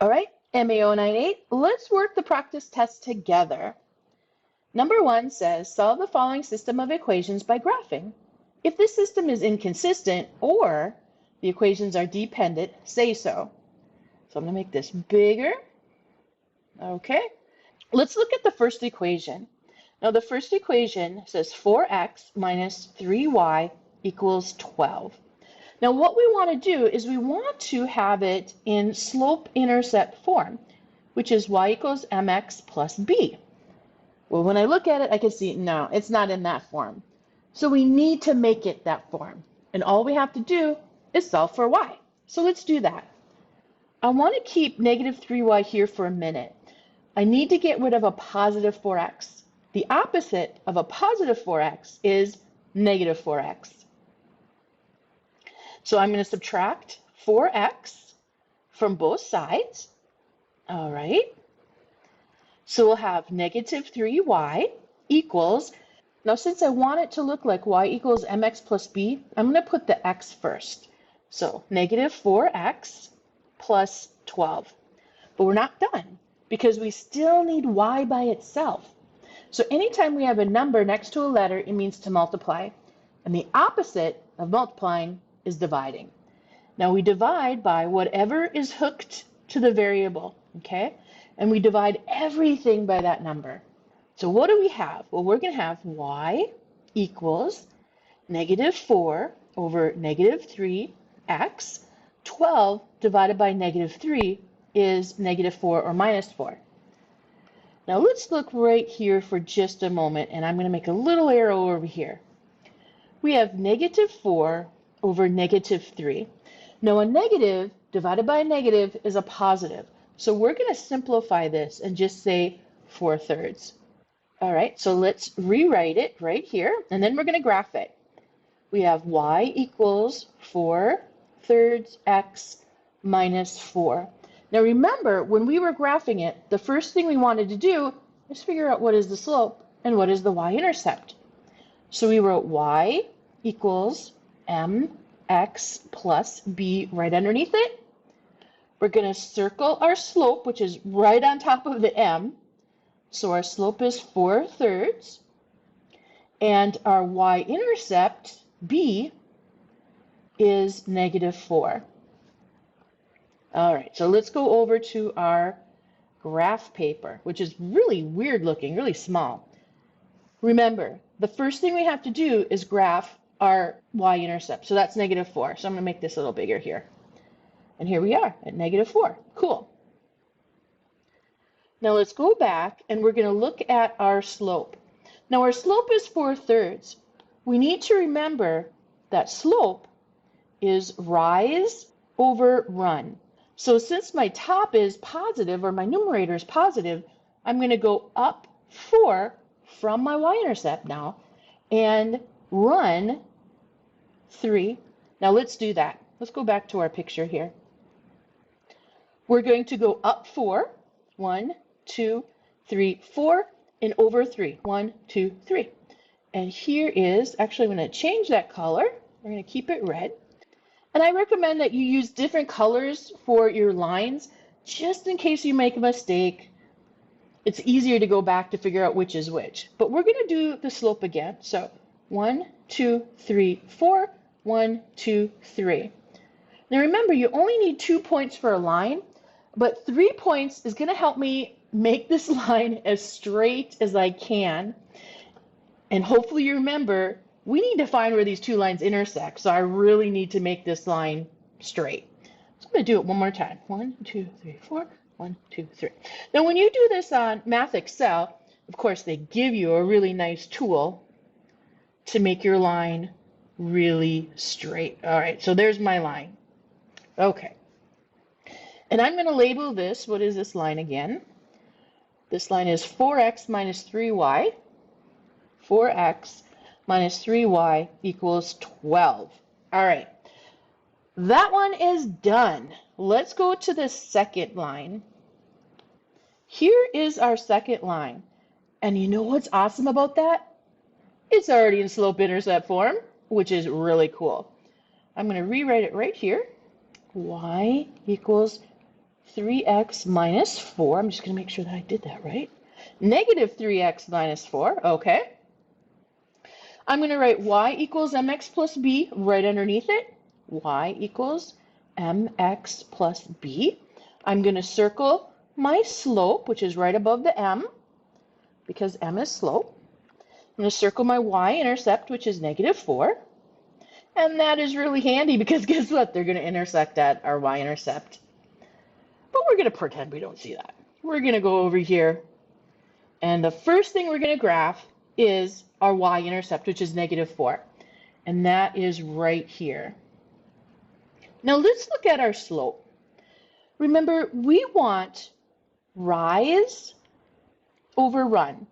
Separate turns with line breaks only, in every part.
All right, MA098, let's work the practice test together. Number 1 says, solve the following system of equations by graphing. If this system is inconsistent or the equations are dependent, say so. So I'm going to make this bigger. Okay, let's look at the first equation. Now the first equation says 4x minus 3y equals 12. Now what we want to do is we want to have it in slope-intercept form, which is y equals mx plus b. Well, when I look at it, I can see, no, it's not in that form. So we need to make it that form. And all we have to do is solve for y. So let's do that. I want to keep negative 3y here for a minute. I need to get rid of a positive 4x. The opposite of a positive 4x is negative 4x. So I'm going to subtract 4x from both sides. All right. So we'll have negative 3y equals, now since I want it to look like y equals mx plus b, I'm going to put the x first. So negative 4x plus 12. But we're not done because we still need y by itself. So anytime we have a number next to a letter, it means to multiply. And the opposite of multiplying is dividing. Now we divide by whatever is hooked to the variable, okay? And we divide everything by that number. So what do we have? Well, we're going to have y equals negative 4 over negative 3x. 12 divided by negative 3 is negative 4 or minus 4. Now let's look right here for just a moment, and I'm going to make a little arrow over here. We have negative 4 over negative 3. Now a negative divided by a negative is a positive. So we're going to simplify this and just say 4/3. All right, so let's rewrite it right here, and then we're going to graph it. We have y equals 4/3 x minus 4. Now remember, when we were graphing it, the first thing we wanted to do is figure out what is the slope and what is the y-intercept. So we wrote y equals mx plus b right underneath it. We're going to circle our slope, which is right on top of the m. So our slope is 4/3. And our y-intercept, b, is negative 4. All right, so let's go over to our graph paper, which is really weird looking, really small. Remember, the first thing we have to do is graph our y-intercept. So that's negative 4. So I'm going to make this a little bigger here. And here we are at negative 4. Cool. Now let's go back and we're going to look at our slope. Now our slope is 4/3. We need to remember that slope is rise over run. So since my top is positive, or my numerator is positive, I'm going to go up 4 from my y-intercept now and run 3. Now let's do that. Let's go back to our picture here. We're going to go up 4, 1, 2, 3, 4, and over 3, 1, 2, 3. And here is, actually I'm going to change that color. We're going to keep it red. And I recommend that you use different colors for your lines, just in case you make a mistake. It's easier to go back to figure out which is which. But we're going to do the slope again. So 1, 2, 3, 4, 1, 2, 3. Now remember, you only need 2 points for a line, but 3 points is going to help me make this line as straight as I can. And hopefully you remember, we need to find where these two lines intersect. So I really need to make this line straight. So I'm going to do it one more time. 1, 2, 3, 4, 1, 2, 3. Now when you do this on Math Excel, of course they give you a really nice tool to make your line really straight. All right, so there's my line. Okay. And I'm going to label this, what is this line again? This line is 4x minus 3y. 4x minus 3y equals 12. All right, that one is done. Let's go to the second line. Here is our second line. And you know what's awesome about that? It's already in slope-intercept form, which is really cool. I'm going to rewrite it right here. Y equals 3x minus 4. I'm just going to make sure that I did that right. Negative 3x minus 4. Okay. I'm going to write y equals mx plus b right underneath it. Y equals mx plus b. I'm going to circle my slope, which is right above the m, because m is slope. I'm going to circle my y-intercept, which is negative 4. And that is really handy because guess what? They're going to intersect at our y-intercept. But we're going to pretend we don't see that. We're going to go over here. And the first thing we're going to graph is our y-intercept, which is negative 4. And that is right here. Now let's look at our slope. Remember, we want rise over run.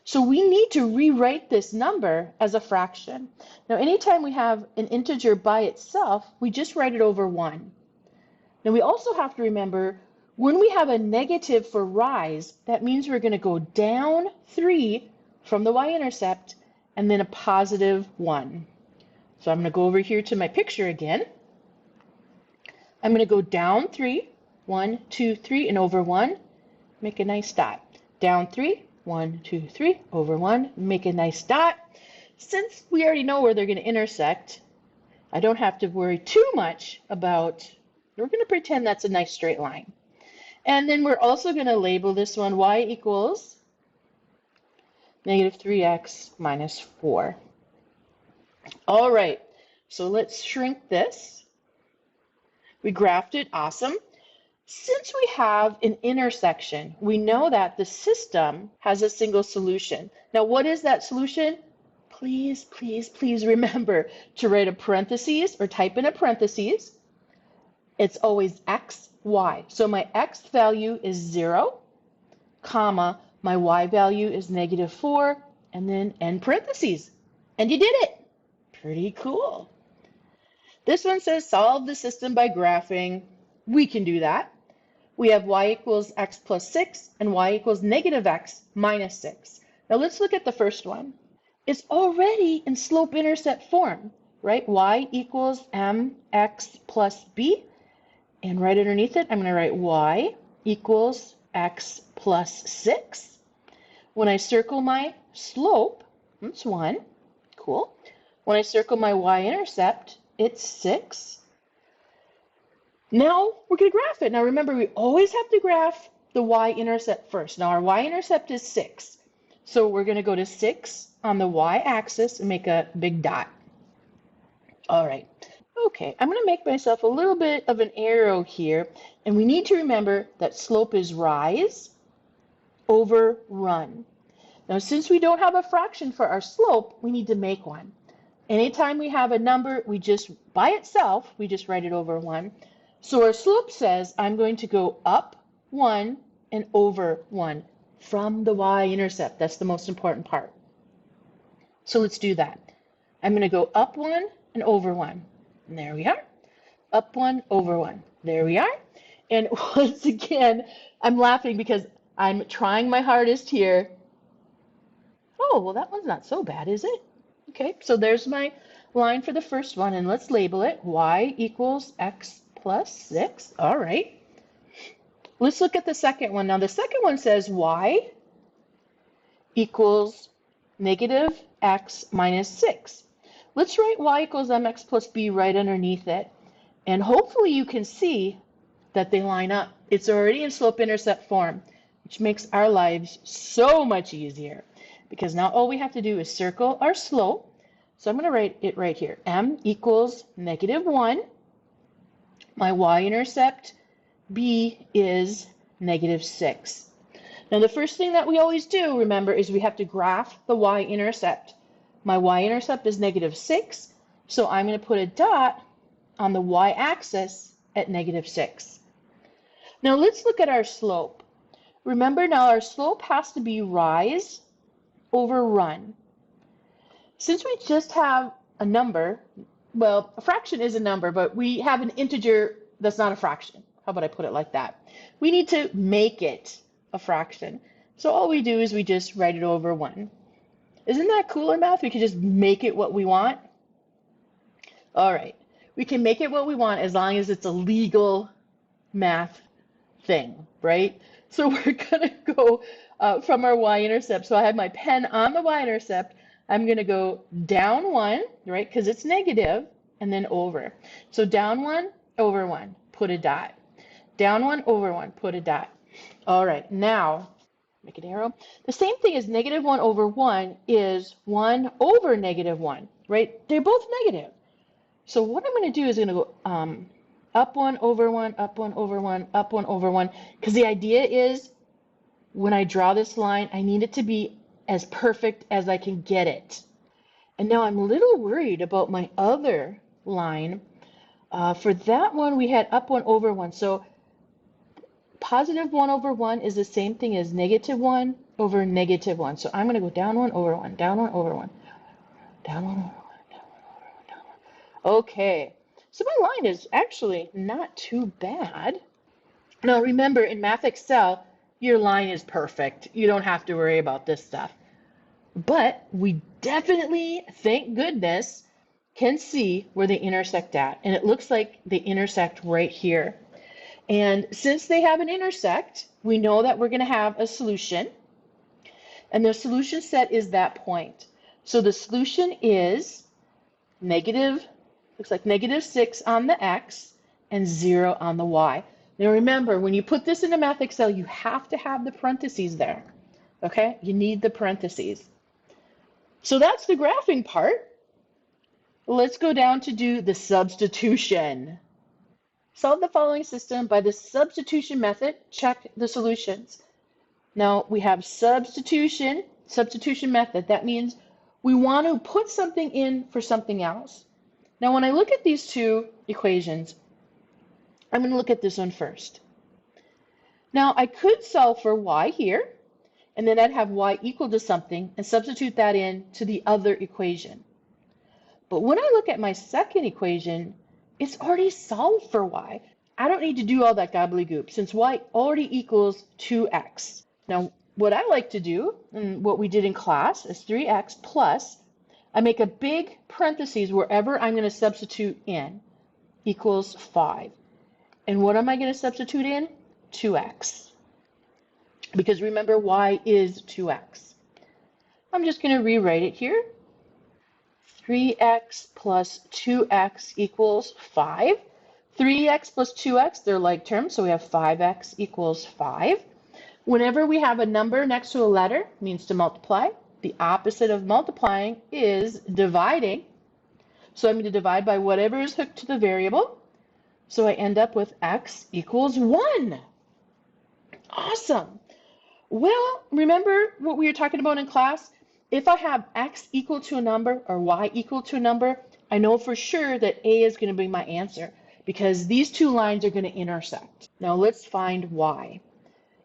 So we need to rewrite this number as a fraction. Now, anytime we have an integer by itself, we just write it over 1. Now, we also have to remember, when we have a negative for rise, that means we're going to go down 3 from the y-intercept and then a positive 1. So I'm going to go over here to my picture again. I'm going to go down 3, 1, 2, 3, and over 1, make a nice dot. Down 3, 1, 2, 3, over 1, make a nice dot. Since we already know where they're going to intersect, I don't have to worry too much about, we're going to pretend that's a nice straight line. And then we're also going to label this one y equals negative 3x minus 4. All right, so let's shrink this. We graphed it, awesome. Since we have an intersection, we know that the system has a single solution. Now, what is that solution? Please, please, please remember to write a parentheses or type in a parentheses. It's always x, y. So my x value is 0, comma, my y value is negative 4, and then end parentheses. And you did it. Pretty cool. This one says solve the system by graphing. We can do that. We have y equals x plus 6 and y equals negative x minus 6. Now let's look at the first one. It's already in slope-intercept form, right? Y equals mx plus b. And right underneath it, I'm going to write y equals x plus 6. When I circle my slope, it's 1. Cool. When I circle my y-intercept, it's 6. Now we're going to graph it. Now remember, we always have to graph the y-intercept first. Now our y-intercept is 6. So we're going to go to 6 on the y-axis and make a big dot. All right. Okay, I'm going to make myself a little bit of an arrow here. And we need to remember that slope is rise over run. Now since we don't have a fraction for our slope, we need to make one. Anytime we have a number, we just, by itself, we just write it over 1. So our slope says I'm going to go up 1 and over 1 from the y-intercept. That's the most important part. So let's do that. I'm going to go up 1 and over 1. And there we are. Up 1, over 1. There we are. And once again, I'm laughing because I'm trying my hardest here. Oh, well, that one's not so bad, is it? Okay, so there's my line for the first one, and let's label it y equals x plus 6. All right. Let's look at the second one. Now, the second one says y equals negative x minus 6. Let's write y equals mx plus b right underneath it. And hopefully you can see that they line up. It's already in slope-intercept form, which makes our lives so much easier. Because now all we have to do is circle our slope. So I'm going to write it right here. M equals negative 1. My y-intercept, b, is negative 6. Now the first thing that we always do, remember, is we have to graph the y-intercept. My y-intercept is negative 6, so I'm going to put a dot on the y-axis at negative 6. Now let's look at our slope. Remember now our slope has to be rise over run. Since we just have a number, well, a fraction is a number, but we have an integer that's not a fraction. How about I put it like that? We need to make it a fraction. So all we do is we just write it over 1. Isn't that cool in math? We can just make it what we want. All right. We can make it what we want as long as it's a legal math thing, right? So we're going to go from our y-intercept. So I have my pen on the y-intercept. I'm going to go down 1, right, because it's negative, and then over. So down 1, over 1, put a dot. Down 1, over 1, put a dot. All right, now make an arrow. The same thing as negative 1 over 1 is 1 over negative 1, right? They're both negative. So what I'm going to do is I'm going to go up 1 over 1, up 1 over 1, up 1 over 1, because the idea is when I draw this line, I need it to be as perfect as I can get it. And now I'm a little worried about my other line. For that one, we had up 1 over 1. So positive 1 over 1 is the same thing as negative 1 over negative 1. So I'm going to go down 1 over 1, down 1 over 1, down 1 over 1, down 1 over 1, down 1. Okay, so my line is actually not too bad. Now remember, in Math Excel, your line is perfect. You don't have to worry about this stuff. But we definitely, thank goodness, can see where they intersect at. And it looks like they intersect right here. And since they have an intersect, we know that we're going to have a solution. And the solution set is that point. So the solution is negative, looks like negative 6 on the x and 0 on the y. Now remember, when you put this into Math Excel, you have to have the parentheses there. Okay? You need the parentheses. So that's the graphing part. Let's go down to do the substitution. Solve the following system by the substitution method. Check the solutions. Now we have substitution method. That means we want to put something in for something else. Now when I look at these two equations, I'm going to look at this one first. Now I could solve for y here, and then I'd have y equal to something and substitute that in to the other equation. But when I look at my second equation, it's already solved for y. I don't need to do all that gobbledygook since y already equals 2x. Now, what I like to do, and what we did in class, is 3x plus, I make a big parentheses wherever I'm going to substitute in, equals 5. And what am I going to substitute in? 2x. Because remember, y is 2x. I'm just going to rewrite it here. 3x plus 2x equals 5. 3x plus 2x, they're like terms, so we have 5x equals 5. Whenever we have a number next to a letter, it means to multiply. The opposite of multiplying is dividing. So I'm going to divide by whatever is hooked to the variable. So I end up with x equals 1. Awesome. Well, remember what we were talking about in class? If I have x equal to a number or y equal to a number, I know for sure that A is going to be my answer because these two lines are going to intersect. Now let's find y.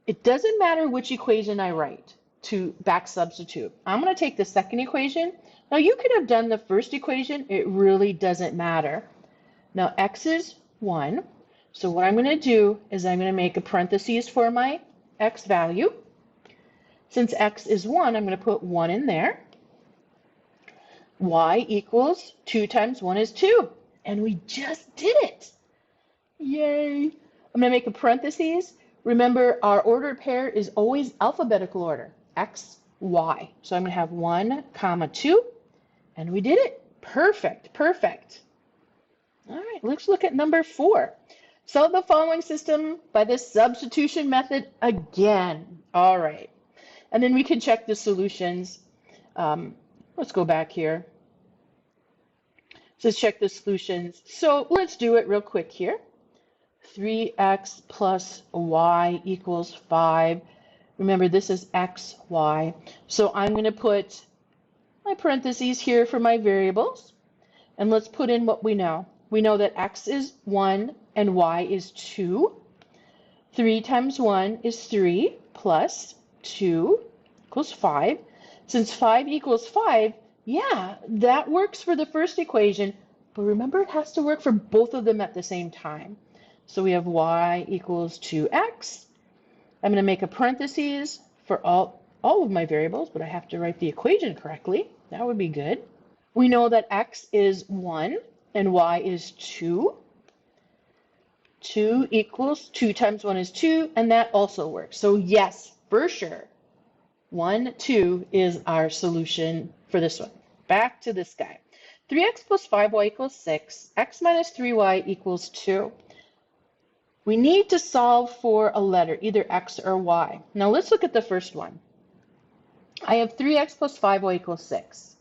It doesn't matter which equation I write to back substitute. I'm going to take the second equation. Now you could have done the first equation. It really doesn't matter. Now x is 1. So what I'm going to do is I'm going to make a parentheses for my x value. Since x is 1, I'm going to put 1 in there. Y equals 2 times 1 is 2. And we just did it. Yay. I'm going to make a parentheses. Remember, our ordered pair is always alphabetical order. X, Y. So I'm going to have 1, comma 2. And we did it. Perfect. Perfect. All right, let's look at number 4. Solve the following system by the substitution method again. All right. And then we can check the solutions. Let's go back here. Let's check the solutions. So let's do it real quick here. 3x plus y equals 5. Remember, this is x, y. So I'm going to put my parentheses here for my variables. And let's put in what we know. We know that x is 1 and y is 2. 3 times 1 is 3 plus 2 equals 5. Since 5 equals 5, yeah, that works for the first equation. But remember, it has to work for both of them at the same time. So we have y equals 2x. I'm going to make a parentheses for all of my variables, but I have to write the equation correctly. That would be good. We know that x is 1 and y is 2. 2 equals 2 times 1 is 2, and that also works. So yes, for sure, 1, 2 is our solution for this one. Back to this guy. 3x plus 5y equals 6. X minus 3y equals 2. We need to solve for a letter, either x or y. Now let's look at the first one. I have 3x plus 5y equals 6.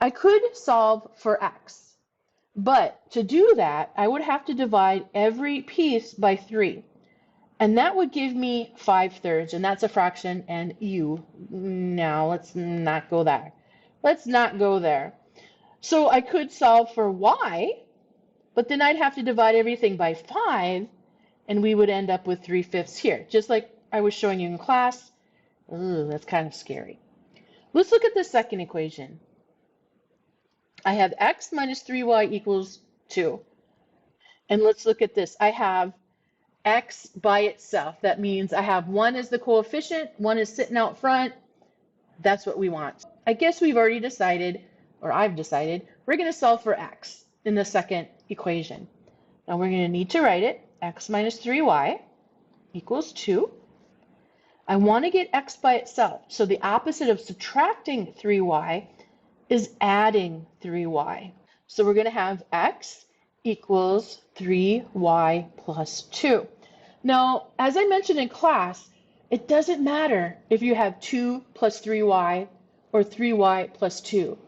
I could solve for x, but to do that, I would have to divide every piece by 3. And that would give me 5/3, and that's a fraction, and no, let's not go there. Let's not go there. So I could solve for y, but then I'd have to divide everything by 5, and we would end up with 3/5 here, just like I was showing you in class. Ooh, that's kind of scary. Let's look at the second equation. I have x minus 3y equals 2. And let's look at this. I have x by itself. That means I have 1 as the coefficient, 1 is sitting out front. That's what we want. I guess we've already decided, or I've decided, we're going to solve for x in the second equation. Now we're going to need to write it. X minus 3y equals 2. I want to get x by itself. So the opposite of subtracting 3y is adding 3y. So we're going to have x equals 3y plus 2. Now, as I mentioned in class, it doesn't matter if you have 2 plus 3y or 3y plus 2.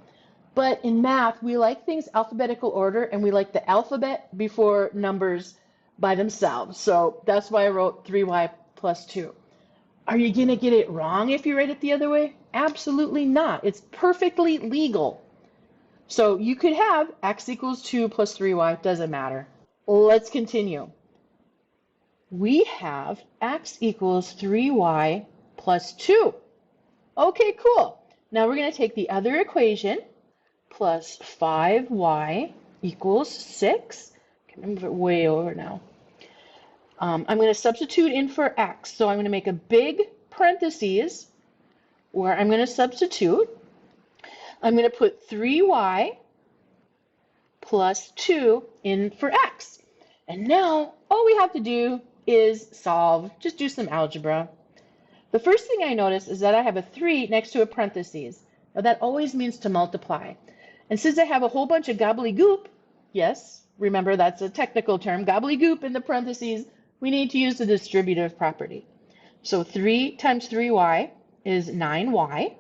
But in math, we like things alphabetical order, and we like the alphabet before numbers by themselves. So that's why I wrote 3y plus 2. Are you going to get it wrong if you write it the other way? Absolutely not. It's perfectly legal. So you could have x equals 2 plus 3y, doesn't matter. Let's continue. We have x equals 3y plus 2. Okay, cool. Now we're going to take the other equation, plus 5y equals 6. I can move it way over now. I'm going to substitute in for x. So I'm going to make a big parentheses where I'm going to substitute. I'm going to put 3y plus 2 in for x. And now all we have to do is solve, just do some algebra. The first thing I notice is that I have a 3 next to a parentheses. Now that always means to multiply. And since I have a whole bunch of gobbledygook, yes, remember that's a technical term, gobbledygook in the parentheses, we need to use the distributive property. So 3 times 3y is 9y.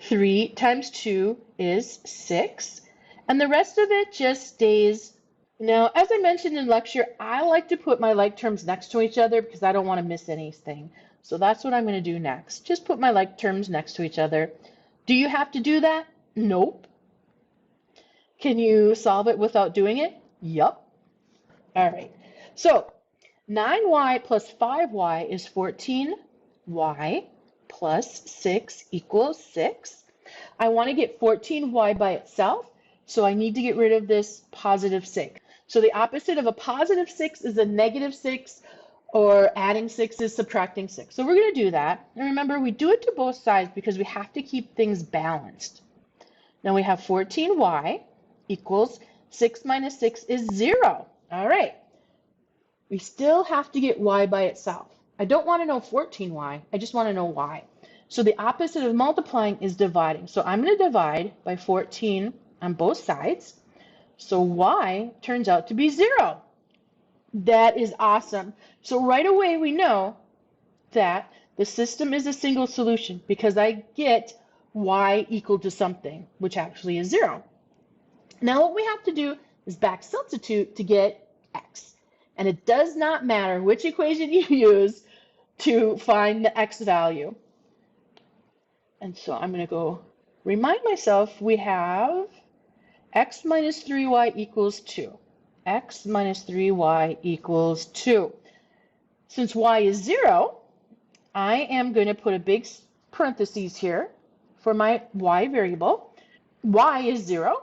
3 times 2 is 6. And the rest of it just stays. Now, as I mentioned in lecture, I like to put my like terms next to each other because I don't want to miss anything. So that's what I'm going to do next. Just put my like terms next to each other. Do you have to do that? Nope. Can you solve it without doing it? Yup. All right. So 9y plus 5y is 14y plus 6 equals 6. I want to get 14y by itself, so I need to get rid of this positive 6. So the opposite of a positive 6 is a negative 6, or adding 6 is subtracting 6. So we're going to do that. And remember, we do it to both sides because we have to keep things balanced. Now we have 14y equals 6 minus 6 is 0. All right. We still have to get y by itself. I don't want to know 14y. I just want to know y. So the opposite of multiplying is dividing. So I'm going to divide by 14 on both sides. So y turns out to be 0. That is awesome. So right away we know that the system is a single solution because I get y equal to something, which actually is 0. Now what we have to do is back substitute to get x. And it does not matter which equation you use to find the x value. And so I'm going to go remind myself we have x minus 3y equals 2. X minus 3y equals 2. Since y is 0, I am going to put a big parentheses here for my y variable. Y is 0.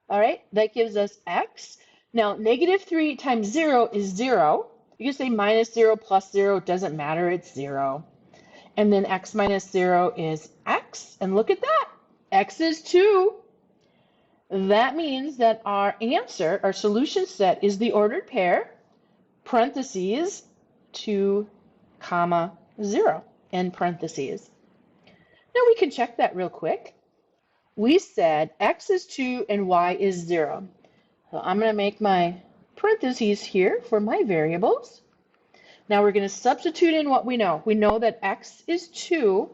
All right, that gives us x. Now, negative 3 times 0 is 0. You can say minus 0 plus 0. It doesn't matter. It's 0. And then x minus 0 is x. And look at that. X is 2. That means that our answer, our solution set, is the ordered pair parentheses 2 comma 0 end parentheses. Now we can check that real quick. We said x is 2 and y is 0. So I'm going to make my parentheses here for my variables. Now we're going to substitute in what we know. We know that x is 2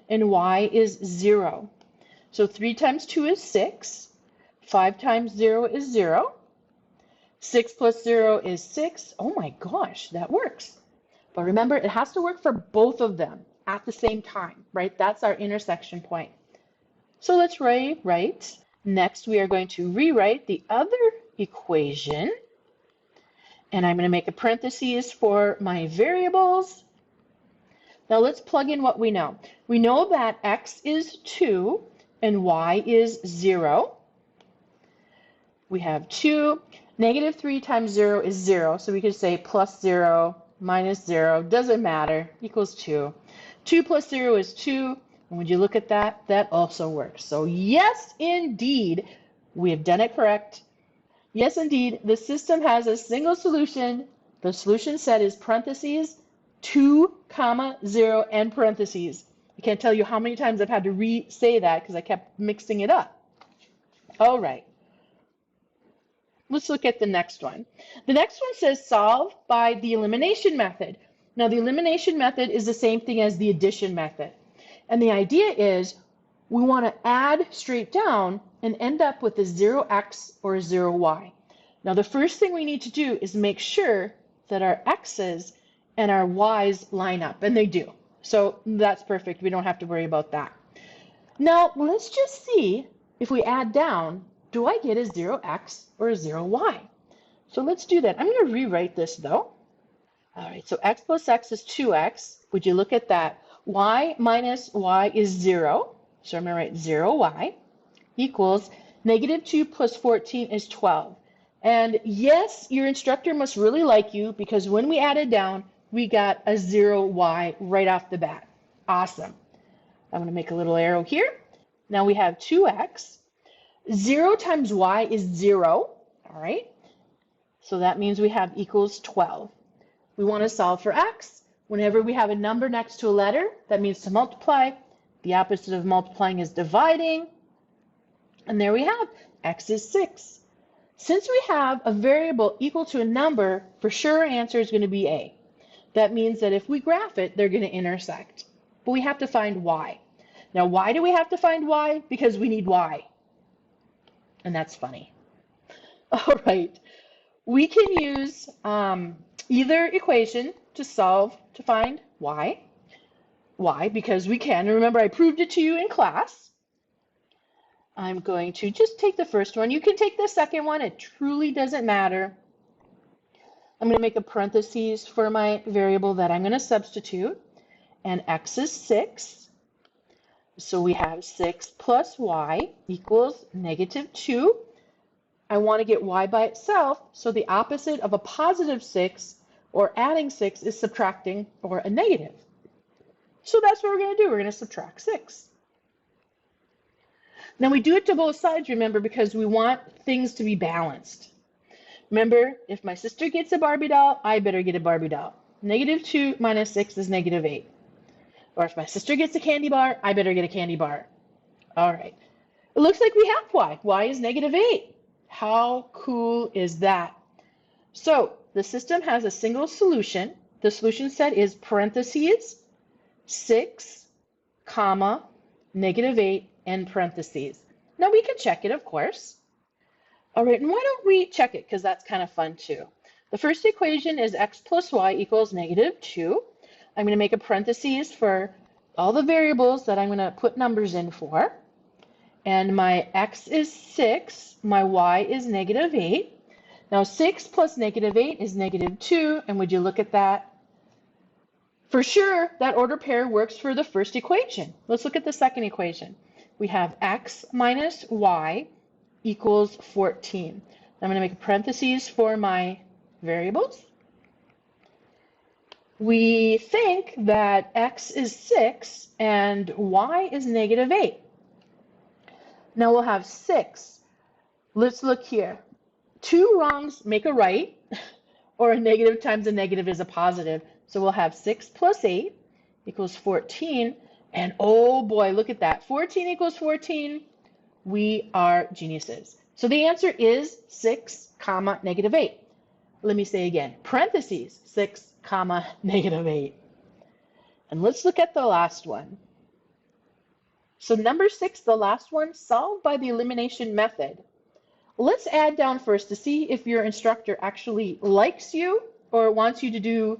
and y is 0. So 3 times 2 is 6. 5 times 0 is 0. 6 plus 0 is 6. Oh my gosh, that works. But remember, it has to work for both of them at the same time, right? That's our intersection point. So let's rewrite. Next, we are going to rewrite the other equation. And I'm going to make a parentheses for my variables. Now let's plug in what we know. We know that x is 2 and y is 0. We have 2. Negative 3 times 0 is 0. So we could say plus 0 minus 0, doesn't matter, equals 2. 2 plus 0 is 2. And when you look at that, that also works. So yes, indeed, we have done it correct. Yes, indeed, the system has a single solution. The solution set is parentheses 2 comma 0 and parentheses. I can't tell you how many times I've had to re-say that because I kept mixing it up. All right. Let's look at the next one. The next one says solve by the elimination method. Now the elimination method is the same thing as the addition method. And the idea is we want to add straight down and end up with a 0x or a 0y. Now the first thing we need to do is make sure that our x's and our y's line up, and they do. So that's perfect. We don't have to worry about that. Now let's just see if we add down, do I get a 0x or a 0y? So let's do that. I'm going to rewrite this though. All right, so x plus x is 2x. Would you look at that? Y minus y is 0. So I'm going to write 0y equals negative 2 plus 14 is 12. And yes, your instructor must really like you because when we added down, we got a 0y right off the bat. Awesome. I'm going to make a little arrow here. Now we have 2x. 0 times y is 0. All right. So that means we have equals 12. We want to solve for x. Whenever we have a number next to a letter, that means to multiply. The opposite of multiplying is dividing. And there we have x is 6. Since we have a variable equal to a number, for sure our answer is going to be a. That means that if we graph it, they're going to intersect. But we have to find y. Now, why do we have to find y? Because we need y. And that's funny. All right. We can use either equation to solve to find y. Why? Because we can. Remember, I proved it to you in class. I'm going to just take the first one. You can take the second one. It truly doesn't matter. I'm going to make a parentheses for my variable that I'm going to substitute. And x is 6. So we have 6 plus y equals negative 2. I want to get y by itself. So the opposite of a positive 6 or adding 6 is subtracting or a negative. So that's what we're going to do. We're going to subtract 6. Now we do it to both sides, remember, because we want things to be balanced. Remember, if my sister gets a Barbie doll, I better get a Barbie doll. Negative 2 minus 6 is negative 8. Or if my sister gets a candy bar, I better get a candy bar. All right. It looks like we have y. Y is negative 8. How cool is that? So the system has a single solution. The solution set is parentheses 6, comma, negative 8, and parentheses. Now we can check it, of course. All right, and why don't we check it? Because that's kind of fun too. The first equation is x plus y equals negative 2. I'm going to make a parentheses for all the variables that I'm going to put numbers in for. And my x is 6, my y is negative 8. Now 6 plus negative 8 is negative 2, and would you look at that? For sure, that order pair works for the first equation. Let's look at the second equation. We have x minus y equals 14. I'm going to make a parentheses for my variables. We think that x is 6 and y is negative 8. Now we'll have 6. Let's look here. 2 wrongs make a right. or a negative times a negative is a positive. So we'll have 6 plus 8 equals 14. And oh boy, look at that. 14 equals 14. We are geniuses. So the answer is 6 comma negative 8. Let me say again, parentheses, 6 comma negative 8. And let's look at the last one. So number 6, the last one, solved by the elimination method. Let's add down first to see if your instructor actually likes you or wants you to do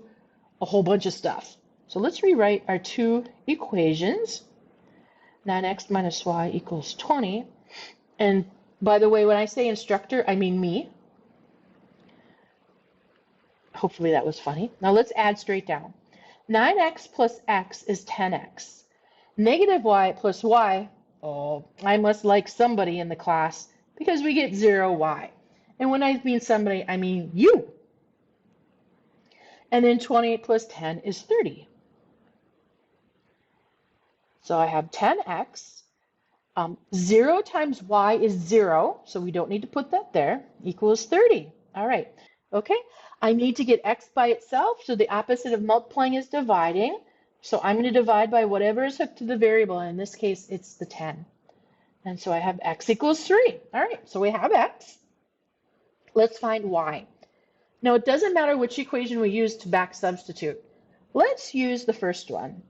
a whole bunch of stuff. So let's rewrite our two equations. 9x minus y equals 20. And by the way, when I say instructor, I mean me. Hopefully that was funny. Now let's add straight down. 9x plus x is 10x. Negative y plus y, oh, I must like somebody in the class because we get 0y. And when I mean somebody, I mean you. And then 28 plus 10 is 30. So I have 10x. 0 times y is 0, so we don't need to put that there, equals 30. All right, okay. I need to get x by itself, so the opposite of multiplying is dividing. So I'm going to divide by whatever is hooked to the variable, and in this case, it's the 10. And so I have x equals 3. All right, so we have x. Let's find y. Now, it doesn't matter which equation we use to back substitute. Let's use the first one.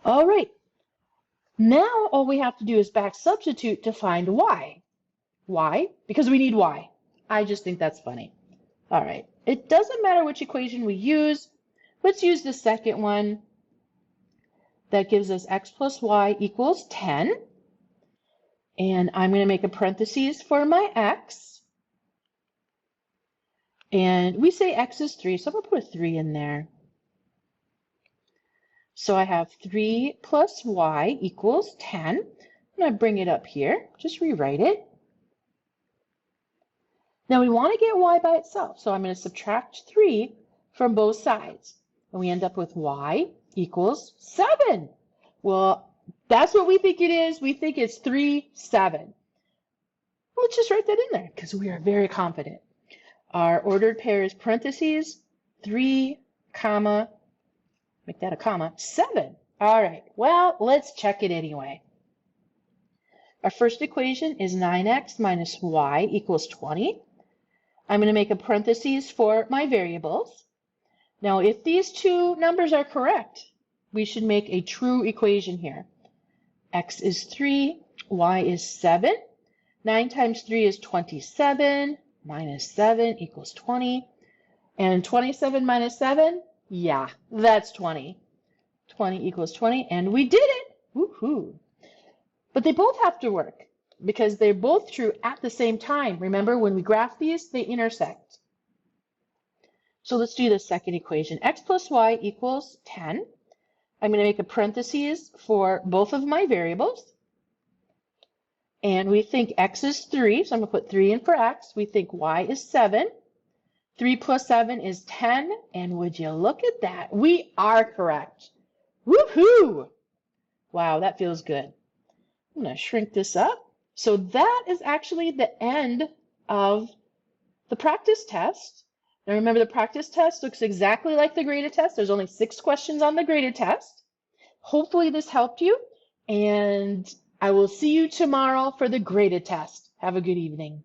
All right. Now all we have to do is back substitute to find y. Why? Because we need y. I just think that's funny. All right. It doesn't matter which equation we use. Let's use the second one. That gives us x plus y equals 10. And I'm going to make a parentheses for my x. And we say x is 3, so I'm going to put a 3 in there. So I have 3 plus y equals 10. I'm going to bring it up here. Just rewrite it. Now we want to get y by itself, so I'm going to subtract 3 from both sides. And we end up with y equals 7. Well, that's what we think it is. We think it's 3, 7. Let's just write that in there because we are very confident. Our ordered pair is parentheses, 3, comma, make that a comma, 7. All right, well, let's check it anyway. Our first equation is 9x minus y equals 20. I'm going to make a parentheses for my variables. Now, if these two numbers are correct, we should make a true equation here. X is 3, y is 7. 9 times 3 is 27, minus 7 equals 20. And 27 minus 7, yeah, that's 20. 20 equals 20, and we did it! Woohoo! But they both have to work because they're both true at the same time. Remember, when we graph these, they intersect. So let's do the second equation. X plus y equals 10. I'm going to make a parentheses for both of my variables. And we think x is 3, so I'm going to put 3 in for x. We think y is 7. 3 plus 7 is 10. And would you look at that? We are correct. Woohoo! Wow, that feels good. I'm going to shrink this up. So that is actually the end of the practice test. Now remember, the practice test looks exactly like the graded test. There's only 6 questions on the graded test. Hopefully this helped you, and I will see you tomorrow for the graded test. Have a good evening.